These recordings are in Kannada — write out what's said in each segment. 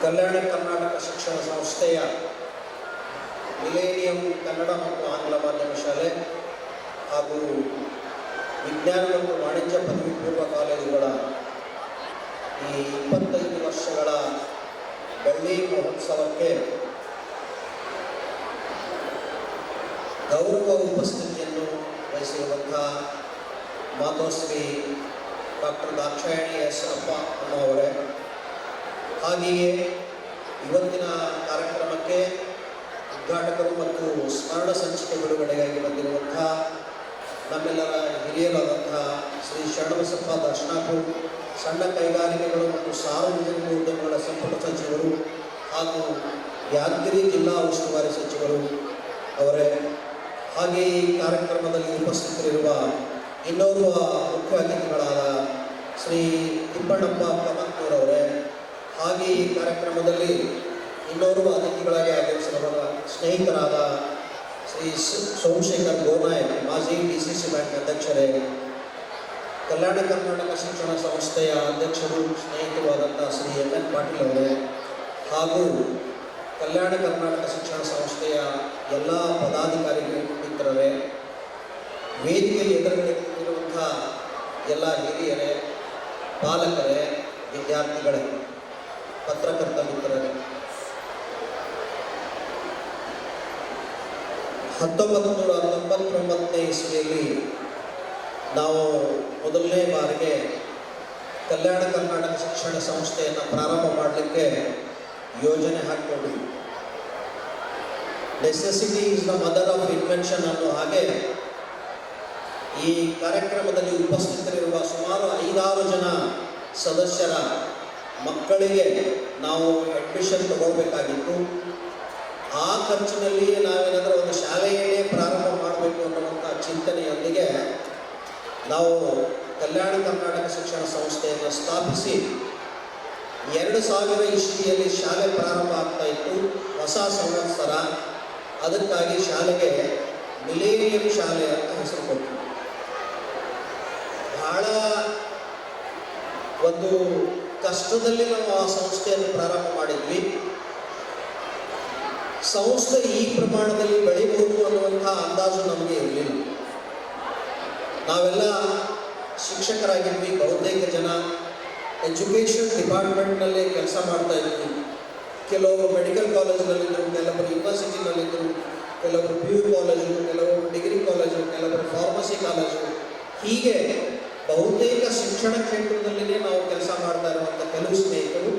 ಕಲ್ಯಾಣ ಕರ್ನಾಟಕ ಶಿಕ್ಷಣ ಸಂಸ್ಥೆಯ ಮಿಲೇನಿಯಂ ಕನ್ನಡ ಮತ್ತು ಆಂಗ್ಲ ಮಾಧ್ಯಮ ಶಾಲೆ ಹಾಗೂ ವಿಜ್ಞಾನ ಮತ್ತು ವಾಣಿಜ್ಯ ಪದವಿ ಪೂರ್ವ ಕಾಲೇಜುಗಳ ಈ 25 ವರ್ಷಗಳ ಬೆಳ್ಳಿ ಮಹೋತ್ಸವಕ್ಕೆ ಗೌರವ ಉಪಸ್ಥಿತಿಯನ್ನು ವಹಿಸಿರುವಂತಹ ಮಾತೋಶ್ರೀ ಡಾಕ್ಟರ್ ದಾಕ್ಷಾಯಣಿ ಎಸ್ ಅಪ್ಪ ಅಮ್ಮವರೇ, ಹಾಗೆಯೇ ಇವತ್ತಿನ ಕಾರ್ಯಕ್ರಮಕ್ಕೆ ಉದ್ಘಾಟಕರು ಮತ್ತು ಸ್ಮರಣ ಸಂಚಿಕೆ ಬಿಡುಗಡೆಗಾಗಿ ಬಂದಿರುವಂತಹ ನಮ್ಮೆಲ್ಲರ ಹಿರಿಯರಾದಂತಹ ಶ್ರೀ ಶರಣಬಸಪ್ಪ ದರ್ಶನಾಪುರ, ಸಣ್ಣ ಕೈಗಾರಿಕೆಗಳು ಮತ್ತು ಸಾರ್ವಜನಿಕ ಉದ್ಯಮಗಳ ಸಂಪುಟ ಸಚಿವರು ಹಾಗೂ ಯಾದಗಿರಿ ಜಿಲ್ಲಾ ಉಸ್ತುವಾರಿ ಸಚಿವರು ಅವರೇ, ಹಾಗೆ ಈ ಕಾರ್ಯಕ್ರಮದಲ್ಲಿ ಉಪಸ್ಥಿತರಿರುವ ಇನ್ನೋರ್ವ ಮುಖ್ಯ ಅತಿಥಿಗಳಾದ ಶ್ರೀ ತಿಪ್ಪಣ್ಣಪ್ಪ ಕಮತ್ನೂರವರೇ, ಹಾಗೆ ಈ ಕಾರ್ಯಕ್ರಮದಲ್ಲಿ ಇನ್ನೋರ್ವ ಅತಿಥಿಗಳಾಗಿ ಆಗಮಿಸಿರುವ ಸ್ನೇಹಿತರಾದ ಶ್ರೀ ಸೋಮಶೇಖರ್ ಗೋನಾಯಕ್, ಮಾಜಿ DCC ಬ್ಯಾಂಕ್ ಅಧ್ಯಕ್ಷರೇ, ಕಲ್ಯಾಣ ಕರ್ನಾಟಕ ಶಿಕ್ಷಣ ಸಂಸ್ಥೆಯ ಅಧ್ಯಕ್ಷರು ಸ್ನೇಹಿತರು ಆದಂಥ ಶ್ರೀ MN ಪಾಟೀಲ್ ಅವರೇ, ಹಾಗೂ ಕಲ್ಯಾಣ ಕರ್ನಾಟಕ ಶಿಕ್ಷಣ ಸಂಸ್ಥೆಯ ಎಲ್ಲ ಪದಾಧಿಕಾರಿ ಮಿತ್ರರೇ, ವೇದಿಕೆ ಎದುರುಗಡೆ ಇರುವಂಥ ಎಲ್ಲ ಹಿರಿಯರೇ, ಪಾಲಕರೇ, ವಿದ್ಯಾರ್ಥಿಗಳೇ, ಪತ್ರಕರ್ತ ಮಿತ್ರರೇ, 1999ನೇ ಇಸ್ವಿಯಲ್ಲಿ ನಾವು ಮೊದಲನೇ ಬಾರಿಗೆ ಕಲ್ಯಾಣ ಕರ್ನಾಟಕ ಶಿಕ್ಷಣ ಸಂಸ್ಥೆಯನ್ನು ಪ್ರಾರಂಭ ಮಾಡಲಿಕ್ಕೆ ಯೋಜನೆ ಹಾಕಿಕೊಂಡಿದ್ವಿ. Necessity is the mother of invention ಅನ್ನೋ ಹಾಗೆ ಈ ಕಾರ್ಯಕ್ರಮದಲ್ಲಿ ಉಪಸ್ಥಿತರಿರುವ ಸುಮಾರು 5-6 ಜನ ಸದಸ್ಯರ ಮಕ್ಕಳಿಗೆ ನಾವು ಅಡ್ಮಿಷನ್ ತಗೋಬೇಕಾಗಿತ್ತು. ಆ ಖರ್ಚಿನಲ್ಲಿ ನಾವೇನಾದರೂ ಒಂದು ಶಾಲೆಯನ್ನೇ ಪ್ರಾರಂಭ ಮಾಡಬೇಕು ಅನ್ನುವಂಥ ಚಿಂತನೆಯೊಂದಿಗೆ ನಾವು ಕಲ್ಯಾಣ ಕರ್ನಾಟಕ ಶಿಕ್ಷಣ ಸಂಸ್ಥೆಯನ್ನು ಸ್ಥಾಪಿಸಿ 2000 ಇಸ್ವಿಯಲ್ಲಿ ಶಾಲೆ ಪ್ರಾರಂಭ ಆಗ್ತಾ ಇತ್ತು. ಹೊಸ ಸಂವತ್ಸರ, ಅದಕ್ಕಾಗಿ ಶಾಲೆಗೆ ಮಿಲೇನಿಯಂ ಶಾಲೆ ಅಂತ ಹೆಸರು ಕೊಟ್ಟರು. ಬಹಳ ಒಂದು ಕಷ್ಟದಲ್ಲಿ ನಾವು ಆ ಸಂಸ್ಥೆಯನ್ನು ಪ್ರಾರಂಭ ಮಾಡಿದ್ವಿ. ಸಂಸ್ಥೆ ಈ ಪ್ರಮಾಣದಲ್ಲಿ ಬೆಳೀಬಹುದು ಅನ್ನುವಂಥ ಅಂದಾಜು ನಮಗೆ ಇರಲಿಲ್ಲ. ನಾವೆಲ್ಲ ಶಿಕ್ಷಕರಾಗಿದ್ವಿ, ಬಹುತೇಕ ಜನ ಎಜುಕೇಷನ್ ಡಿಪಾರ್ಟ್ಮೆಂಟ್ನಲ್ಲಿ ಕೆಲಸ ಮಾಡ್ತಾ ಇದ್ವಿ. ಕೆಲವರು ಮೆಡಿಕಲ್ ಕಾಲೇಜಿನಲ್ಲಿದ್ದರು, ಕೆಲವರು ಯೂನಿವರ್ಸಿಟಿನಲ್ಲಿದ್ದರು, ಕೆಲವರು PU ಕಾಲೇಜು, ಕೆಲವರು ಡಿಗ್ರಿ ಕಾಲೇಜು, ಕೆಲವರು ಫಾರ್ಮಸಿ ಕಾಲೇಜು, ಹೀಗೆ ಬಹುತೇಕ ಶಿಕ್ಷಣ ಕ್ಷೇತ್ರದಲ್ಲಿಯೇ ನಾವು ಕೆಲಸ ಮಾಡ್ತಾ ಇರುವಂಥ ಕೆಲವು ಸ್ನೇಹಿತರು,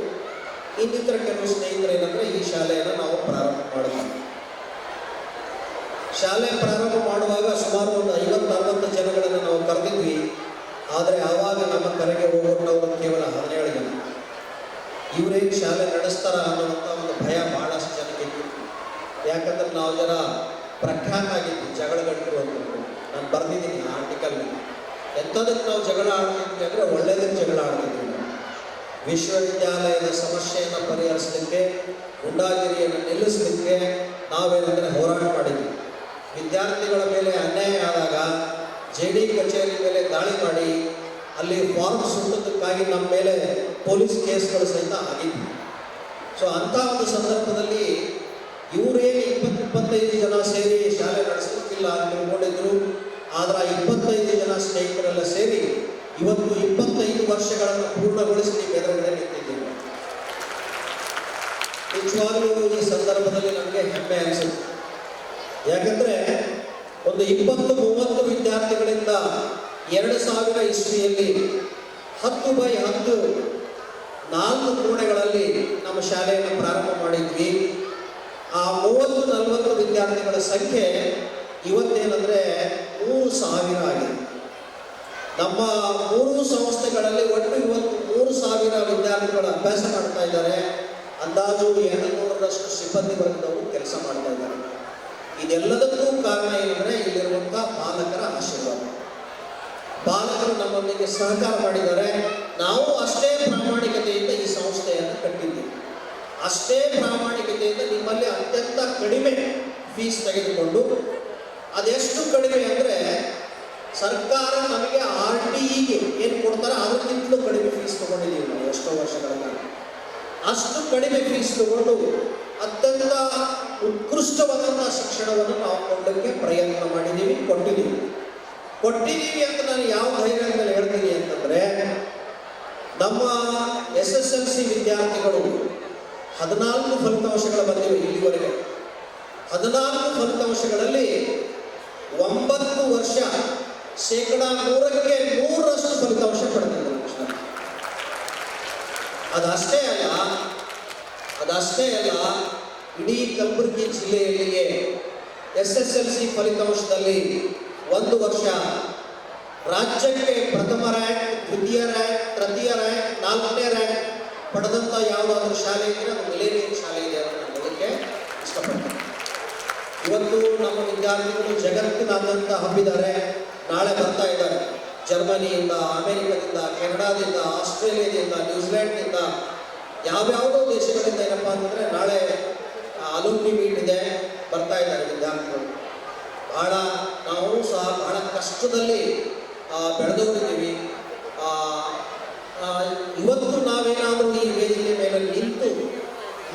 ಇನ್ನಿತರ ಕೆಲವು ಸ್ನೇಹಿತರು ಏನಂದರೆ ಈ ಶಾಲೆಯನ್ನು ನಾವು ಪ್ರಾರಂಭ ಮಾಡಿದ್ವಿ. ಶಾಲೆ ಪ್ರಾರಂಭ ಮಾಡುವಾಗ ಸುಮಾರು ಒಂದು 50-60 ಜನಗಳನ್ನು ನಾವು ಕರೆದಿದ್ವಿ. ಆದರೆ ಆವಾಗ ನಮ್ಮ ಕರೆಗೆ ಹೋಗುವಂಥವರು ಕೇವಲ 17 ಜನ. ಇವರೇನು ಶಾಲೆ ನಡೆಸ್ತಾರ ಅನ್ನುವಂಥ ಒಂದು ಭಯ ಭಾಳಷ್ಟು ಜನಕ್ಕಿತ್ತು. ಯಾಕಂದ್ರೆ ನಾವು ಜನ ಪ್ರಖ್ಯಾತ ಆಗಿದ್ವಿ ಜಗಳಗಟ್ಟರು ಅಂತ ನಾನು ಬರೆದಿದ್ದೀನಿ ಆ ಆರ್ಟಿಕಲ್ನಲ್ಲಿ. ಎಂಥದಕ್ಕೆ ನಾವು ಜಗಳ ಆಡ್ತಿದ್ವಿ ಅಂದರೆ ಒಳ್ಳೆಯದಕ್ಕೆ ಜಗಳ ಆಡ್ತಿದ್ವಿ. ವಿಶ್ವವಿದ್ಯಾಲಯದ ಸಮಸ್ಯೆಯನ್ನು ಪರಿಹರಿಸಲಿಕ್ಕೆ, ಗುಂಡಾಗಿರಿಯನ್ನು ನಿಲ್ಲಿಸಲಿಕ್ಕೆ ನಾವೇನಂದರೆ ಹೋರಾಟ ಮಾಡಿದ್ವಿ. ವಿದ್ಯಾರ್ಥಿಗಳ ಮೇಲೆ ಅನ್ಯಾಯ ಆದಾಗ JD ಕಚೇರಿ ಮೇಲೆ ದಾಳಿ ಮಾಡಿ ಅಲ್ಲಿ ಫಾರ್ಮ್ ಸುಟ್ಟದಕ್ಕಾಗಿ ನಮ್ಮ ಮೇಲೆ ಪೊಲೀಸ್ ಕೇಸ್ಗಳು ಸಹಿತ ಆಗಿದ್ವಿ. ಸೊ ಅಂಥ ಒಂದು ಸಂದರ್ಭದಲ್ಲಿ ಇವರೇನು 20-25 ಜನ ಸೇರಿ ಶಾಲೆ ನಡೆಸಲಿಕ್ಕಿಲ್ಲ ಅಂತ ತಿಳ್ಕೊಂಡಿದ್ರು. ಆದರೆ 25 ಜನ ಸ್ನೇಹಿತರೆಲ್ಲ ಸೇರಿ ಇವತ್ತು 25 ವರ್ಷಗಳನ್ನು ಪೂರ್ಣಗೊಳಿಸಿ ನೀವು ಎದುರುಗಡೆ ನಿಂತಿದ್ದೀವಿ. ನಿಜವಾಗಲೂ ಈ ಸಂದರ್ಭದಲ್ಲಿ ನಮಗೆ ಹೆಮ್ಮೆ ಅನಿಸುತ್ತೆ. ಯಾಕಂದರೆ ಒಂದು 20-30 ವಿದ್ಯಾರ್ಥಿಗಳಿಂದ 2000 ಇಸ್ವಿಯಲ್ಲಿ 10x10 4 ಕೋಣೆಗಳಲ್ಲಿ ನಮ್ಮ ಶಾಲೆಯನ್ನು ಪ್ರಾರಂಭ ಮಾಡಿದ್ವಿ. ಆ 30-40 ವಿದ್ಯಾರ್ಥಿಗಳ ಸಂಖ್ಯೆ ಇವತ್ತೇನೆಂದರೆ 3000 ಆಗಿದೆ. ನಮ್ಮ 3 ಸಂಸ್ಥೆಗಳಲ್ಲಿ ಒಟ್ಟು ಇವತ್ತು 3000 ವಿದ್ಯಾರ್ಥಿಗಳು ಅಭ್ಯಾಸ ಮಾಡ್ತಾ ಇದ್ದಾರೆ. ಅಂದಾಜು 200ರಷ್ಟು ಸಿಬ್ಬಂದಿ ವರ್ಗದವರು ಕೆಲಸ ಮಾಡ್ತಾ ಇದ್ದಾರೆ. ಇದೆಲ್ಲದಕ್ಕೂ ಕಾರಣ ಏನಂದರೆ ಇಲ್ಲಿರುವಂಥ ಪಾಲಕರ ಆಶೀರ್ವಾದ. ಪಾಲಕರು ನಮ್ಮೊಂದಿಗೆ ಸಹಕಾರ ಮಾಡಿದ್ದಾರೆ. ನಾವು ಅಷ್ಟೇ ಪ್ರಾಮಾಣಿಕತೆಯಿಂದ ಈ ಸಂಸ್ಥೆಯನ್ನು ಕಟ್ಟಿದ್ದೀವಿ. ಅಷ್ಟೇ ಪ್ರಾಮಾಣಿಕತೆಯಿಂದ ನಿಮ್ಮಲ್ಲಿ ಅತ್ಯಂತ ಕಡಿಮೆ ಫೀಸ್ ತೆಗೆದುಕೊಂಡು, ಅದೆಷ್ಟು ಕಡಿಮೆ ಅಂದರೆ ಸರ್ಕಾರ ನಮಗೆ RTEಗೆ ಏನು ಕೊಡ್ತಾರೆ ಅದಕ್ಕಿಂತಲೂ ಕಡಿಮೆ ಫೀಸ್ ತೊಗೊಂಡಿದ್ದೀವಿ ನಾವು ಎಷ್ಟೋ ವರ್ಷಗಳ ಕಾಲ. ಅಷ್ಟು ಕಡಿಮೆ ಫೀಸ್ ತಗೊಂಡು ಅತ್ಯಂತ ಉತ್ಕೃಷ್ಟವಾದಂಥ ಶಿಕ್ಷಣವನ್ನು ನಾವು ಕೊಡಲಿಕ್ಕೆ ಪ್ರಯತ್ನ ಮಾಡಿದ್ದೀವಿ, ಕೊಟ್ಟಿದ್ದೀವಿ ಅಂತ ನಾನು ಯಾವ ಧೈರ್ಯದಲ್ಲಿ ಹೇಳ್ತೀನಿ ಅಂತಂದರೆ, ನಮ್ಮ SSLC ವಿದ್ಯಾರ್ಥಿಗಳು 14 ಫಲಿತಾಂಶಗಳು ಬಂದಿವೆ ಇಲ್ಲಿವರೆಗೆ. 14 ಫಲಿತಾಂಶಗಳಲ್ಲಿ 9 ವರ್ಷ 100ಕ್ಕೆ 100ರಷ್ಟು ಫಲಿತಾಂಶ ಪಡೆದಿದ್ದಾರೆ. ಅದಷ್ಟೇ ಅಲ್ಲ, ಇಡೀ ಕಲಬುರಗಿ ಜಿಲ್ಲೆಯಲ್ಲಿಯೇ SSLC ಫಲಿತಾಂಶದಲ್ಲಿ 1 ವರ್ಷ ರಾಜ್ಯಕ್ಕೆ ಪ್ರಥಮ ರ್ಯಾಂಕ್, ದ್ವಿತೀಯ ರ್ಯಾಂಕ್, ತೃತೀಯ ರ್ಯಾಂಕ್, 4ನೇ ರ್ಯಾಂಕ್ ಪಡೆದಂಥ ಯಾವುದಾದ್ರೂ ಶಾಲೆ ಇದ್ದರೆ ಅದು ಮಿಲೇನಿಯಂ ಶಾಲೆ ಇದೆ ಅಂತ ನಾನು ಹೇಳಲಿಕ್ಕೆ ಇಷ್ಟಪಡ್ತೀನಿ. ಇವತ್ತು ನಮ್ಮ ವಿದ್ಯಾರ್ಥಿಗಳು ಜಗತ್ತಿನಾದ್ಯಂತ ಹಬ್ಬಿದ್ದಾರೆ. ನಾಳೆ ಬರ್ತಾ ಇದ್ದಾರೆ ಜರ್ಮನಿಯಿಂದ, ಅಮೆರಿಕದಿಂದ, ಕೆನಡಾದಿಂದ, ಆಸ್ಟ್ರೇಲಿಯಾದಿಂದ, ನ್ಯೂಜಿಲೆಂಡ್ನಿಂದ, ಯಾವ್ಯಾವುದೋ ದೇಶಗಳಿಂದ ಏನಪ್ಪ ಅಂತಂದರೆ ನಾಳೆ ಅಲುಮ್ನಿ ಮೀಟ್ ಇದೆ, ಬರ್ತಾ ಇದ್ದಾರೆ ವಿದ್ಯಾರ್ಥಿಗಳು. ನಾವು ಸಹ ಬಹಳ ಕಷ್ಟದಲ್ಲಿ ಬೆಳೆದವರಿದ್ದೀವಿ. ಇವತ್ತು ನಾವೇನಾದರೂ ಈ ವೇದಿಕೆ ಮೇಲೆ ನಿಂತು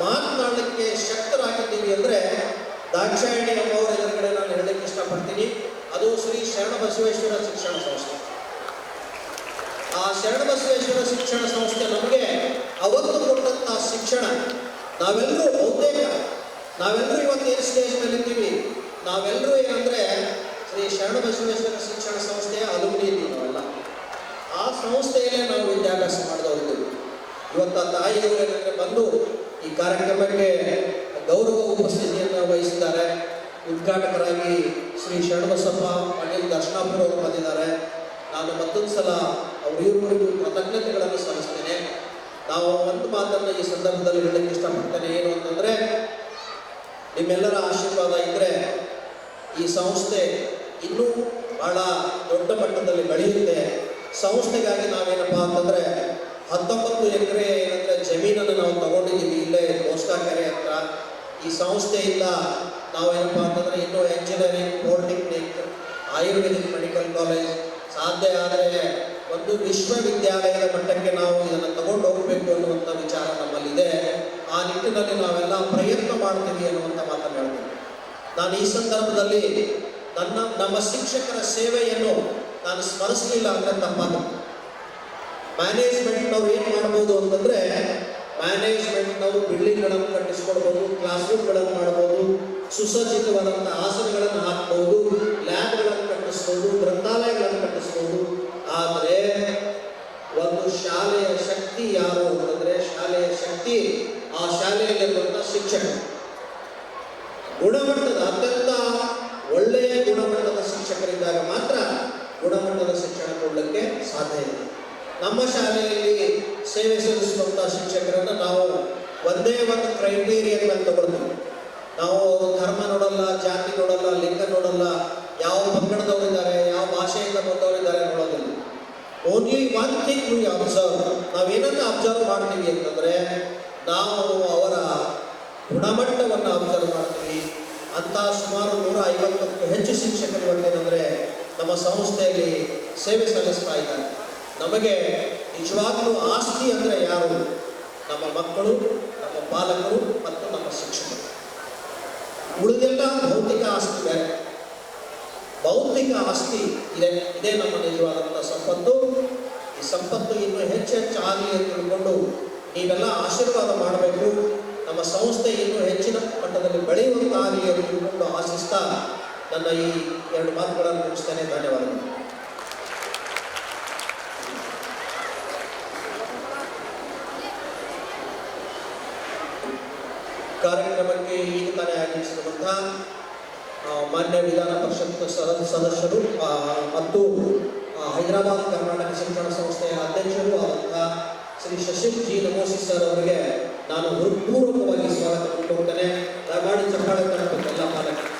ಮಾತನಾಡಲಿಕ್ಕೆ ಶಕ್ತರಾಗಿದ್ದೀವಿ ಅಂದರೆ ದಾಕ್ಷಾಯಣಿ ಅಮ್ಮವರ ಎದುರುಗಡೆ ನಾನು ಹೇಳಲಿಕ್ಕೆ ಇಷ್ಟಪಡ್ತೀನಿ. ಅದು ಶ್ರೀ ಶರಣಬಸವೇಶ್ವರ ಶಿಕ್ಷಣ ಸಂಸ್ಥೆ. ಆ ಶರಣಬಸವೇಶ್ವರ ಶಿಕ್ಷಣ ಸಂಸ್ಥೆ ನಮಗೆ ಅವತ್ತು ಕೊಟ್ಟಂಥ ಶಿಕ್ಷಣ, ನಾವೆಲ್ಲರೂ ಇವತ್ತು ಏನು ಸ್ಟೇಜ್ ಮೇಲೆ ಇದ್ದೀವಿ, ನಾವೆಲ್ಲರೂ ಏನಂದರೆ ಶ್ರೀ ಶರಣಬಸವೇಶ್ವರ ಶಿಕ್ಷಣ ಸಂಸ್ಥೆಯ ಅಲುಮ್ನಿ ಇದ್ದೀವಿ ನಾವೆಲ್ಲ. ಆ ಸಂಸ್ಥೆಯಲ್ಲೇ ನಾವು ವಿದ್ಯಾಭ್ಯಾಸ ಮಾಡಿದವರಿದ್ದೀವಿ. ಇವತ್ತು ಆ ತಾಯಿಯವರು ಏನಂದರೆ ಬಂದು ಈ ಕಾರ್ಯಕ್ರಮಕ್ಕೆ ಗೌರವ ಉಪಸ್ಥಿತಿಯನ್ನು ವಹಿಸಿದ್ದಾರೆ. ಉದ್ಘಾಟಕರಾಗಿ ಶ್ರೀ ಶರಣಬಸಪ್ಪ ಪಾಟೀಲ್ ದರ್ಶನಾಪುರ ಅವರು ಬಂದಿದ್ದಾರೆ. ನಾನು ಮತ್ತೊಂದು ಸಲ ಅವರಿಗೂ ಕೃತಜ್ಞತೆಗಳನ್ನು ಸಲ್ಲಿಸ್ತೇನೆ. ನಾವು ಒಂದು ಮಾತನ್ನು ಈ ಸಂದರ್ಭದಲ್ಲಿ ಹೇಳಲಿಕ್ಕೆ ಇಷ್ಟಪಡ್ತೇನೆ, ಏನು ಅಂತಂದರೆ ನಿಮ್ಮೆಲ್ಲರ ಆಶೀರ್ವಾದ ಇದ್ದರೆ ಈ ಸಂಸ್ಥೆ ಇನ್ನೂ ಬಹಳ ದೊಡ್ಡ ಮಟ್ಟದಲ್ಲಿ ಬೆಳೆಯುತ್ತೆ. ಸಂಸ್ಥೆಗಾಗಿ ನಾವೇನಪ್ಪ ಅಂತಂದರೆ 19 ಎಕರೆ ಏನಂದರೆ ಜಮೀನನ್ನು ನಾವು ತಗೊಂಡಿದ್ದೀವಿ ಇಲ್ಲೇ ಗೋಸ್ಕಾಕೆರೆ ಹತ್ರ. ಈ ಸಂಸ್ಥೆಯಿಂದ ನಾವೇನಪ್ಪ ಅಂತಂದರೆ ಇನ್ನೂ engineering, polytechnic, Ayurvedic medical college, ಸಾಧ್ಯ ಆದರೆ ಒಂದು ವಿಶ್ವವಿದ್ಯಾಲಯದ ಮಟ್ಟಕ್ಕೆ ನಾವು ಇದನ್ನು ತಗೊಂಡು ಹೋಗಬೇಕು ಅನ್ನುವಂಥ ವಿಚಾರ ನಮ್ಮಲ್ಲಿದೆ. ಆ ನಿಟ್ಟಿನಲ್ಲಿ ನಾವೆಲ್ಲ ಪ್ರಯತ್ನ ಮಾಡ್ತೀವಿ ಅನ್ನುವಂಥ ಮಾತನ್ನು ಹೇಳ್ತೀವಿ. ನಾನು ಈ ಸಂದರ್ಭದಲ್ಲಿ ನಮ್ಮ ಶಿಕ್ಷಕರ ಸೇವೆಯನ್ನು ನಾನು ಸ್ಮರಿಸಲಿಲ್ಲ ಅಂದರೆ ತಪ್ಪಾಗುತ್ತೆ. ಮ್ಯಾನೇಜ್ಮೆಂಟ್ನವ್ರು ಏನು ಮಾಡ್ಬೋದು ಅಂತಂದರೆ, ಮ್ಯಾನೇಜ್ಮೆಂಟ್ನವರು ಬಿಲ್ಡಿಂಗ್ಗಳನ್ನು ಕಟ್ಟಿಸ್ಕೊಡ್ಬೋದು, ಕ್ಲಾಸ್ ರೂಮ್ಗಳನ್ನು ಮಾಡ್ಬೋದು, ಸುಸಜ್ಜಿತವಾದಂಥ ಆಸನಗಳನ್ನು ಹಾಕ್ಬೋದು, ಲ್ಯಾಬ್ಗಳನ್ನು ಕಟ್ಟಿಸ್ಬೋದು, ಗ್ರಂಥಾಲಯಗಳನ್ನು ಕಟ್ಟಿಸ್ಬೋದು. ಆದರೆ ಒಂದು ಶಾಲೆಯ ಶಕ್ತಿ ಯಾರು ಅಂತಂದರೆ, ಶಾಲೆಯ ಶಕ್ತಿ ಆ ಶಾಲೆಯಲ್ಲಿರುವಂಥ ಶಿಕ್ಷಕ. ಗುಣಮಟ್ಟದ ಅತ್ಯಂತ ಒಳ್ಳೆಯ ಗುಣಮಟ್ಟದ ಶಿಕ್ಷಕರಿದ್ದಾಗ ಮಾತ್ರ ಗುಣಮಟ್ಟದ ಶಿಕ್ಷಣ ಕೊಡಲಿಕ್ಕೆ ಸಾಧ್ಯ ಇದೆ. ನಮ್ಮ ಶಾಲೆಯಲ್ಲಿ ಸೇವೆ ಸಲ್ಲಿಸುವಂಥ ಶಿಕ್ಷಕರನ್ನು ನಾವು ಒಂದೇ ಒಂದು ಕ್ರೈಟೀರಿಯಾಗಳನ್ನು ತಗೊಳ್ತೀವಿ. ನಾವು ಧರ್ಮ ನೋಡಲ್ಲ, ಜಾತಿ ನೋಡಲ್ಲ, ಲಿಂಗ ನೋಡಲ್ಲ, ಯಾವ ಪಂಗಡದವರಿದ್ದಾರೆ, ಯಾವ ಭಾಷೆಯಿಂದ ಬಂದವರಿದ್ದಾರೆ ನೋಡೋದಿಲ್ಲ. Only one thing we observe. ನಾವೇನನ್ನು ಅಬ್ಸರ್ವ್ ಮಾಡ್ತೀವಿ ಅಂತಂದರೆ, ನಾವು ಅವರ ಗುಣಮಟ್ಟವನ್ನು ಅಬ್ಸರ್ವ್ ಮಾಡ್ತೀವಿ. ಅಂತ ಸುಮಾರು 150ಕ್ಕೂ ಹೆಚ್ಚು ಶಿಕ್ಷಕರು ಏನಂದರೆ ನಮ್ಮ ಸಂಸ್ಥೆಯಲ್ಲಿ ಸೇವೆ ಸಲ್ಲಿಸ್ತಾ ಇದ್ದಾರೆ. ನಮಗೆ ನಿಜವಾಗಲೂ ಆಸ್ತಿ ಅಂದರೆ ಯಾರು? ನಮ್ಮ ಮಕ್ಕಳು, ನಮ್ಮ ಪಾಲಕರು ಮತ್ತು ನಮ್ಮ ಶಿಕ್ಷಕರು. ಉಳಿದೆಲ್ಲ ಭೌತಿಕ ಆಸ್ತಿ ಬೇರೆ. ಭೌತಿಕ ಆಸ್ತಿ ಇದೇ ನಮ್ಮ ನಿಜವಾದಂಥ ಸಂಪತ್ತು. ಈ ಸಂಪತ್ತು ಇನ್ನೂ ಹೆಚ್ಚು ಆಗಲಿ ಅಂತ ತಿಳ್ಕೊಂಡು ನೀವೆಲ್ಲ ಆಶೀರ್ವಾದ ಮಾಡಬೇಕು. ನಮ್ಮ ಸಂಸ್ಥೆ ಇನ್ನೂ ಹೆಚ್ಚಿನ ಮಟ್ಟದಲ್ಲಿ ಬೆಳೆಯುವಂತಾಗಲಿ ಅಂತ ತಿಳ್ಕೊಂಡು ಆಶಿಸ್ತಾ ನನ್ನ ಈ 2 ಮಾತುಗಳನ್ನು ಮುಗಿಸ್ತೇನೆ. ಧನ್ಯವಾದಗಳು. ಕಾರ್ಯಕ್ರಮಕ್ಕೆ ಈಗ ತಾನೇ ಆಗಮಿಸಿರುವಂಥ ಮಾನ್ಯ ವಿಧಾನ ಪರಿಷತ್ ಸದಸ್ಯರು ಮತ್ತು ಹೈದರಾಬಾದ್ ಕರ್ನಾಟಕ ಶಿಕ್ಷಣ ಸಂಸ್ಥೆಯ ಅಧ್ಯಕ್ಷರು ಆದಂಥ ಶ್ರೀ ಶಶಿಲ್ ಜಿ ನಮೋಸಿ ಸರ್ ಅವರಿಗೆ ನಾನು ಹೃತ್ಪೂರ್ವಕವಾಗಿ ಸ್ವಾಗತ ಕೊಡ್ತೇನೆ. ದಯಮಾಡಿ ಚಪ್ಪಾಳೆ ತರಬೇಕು ಎಲ್ಲ ಪಾಲಕರು.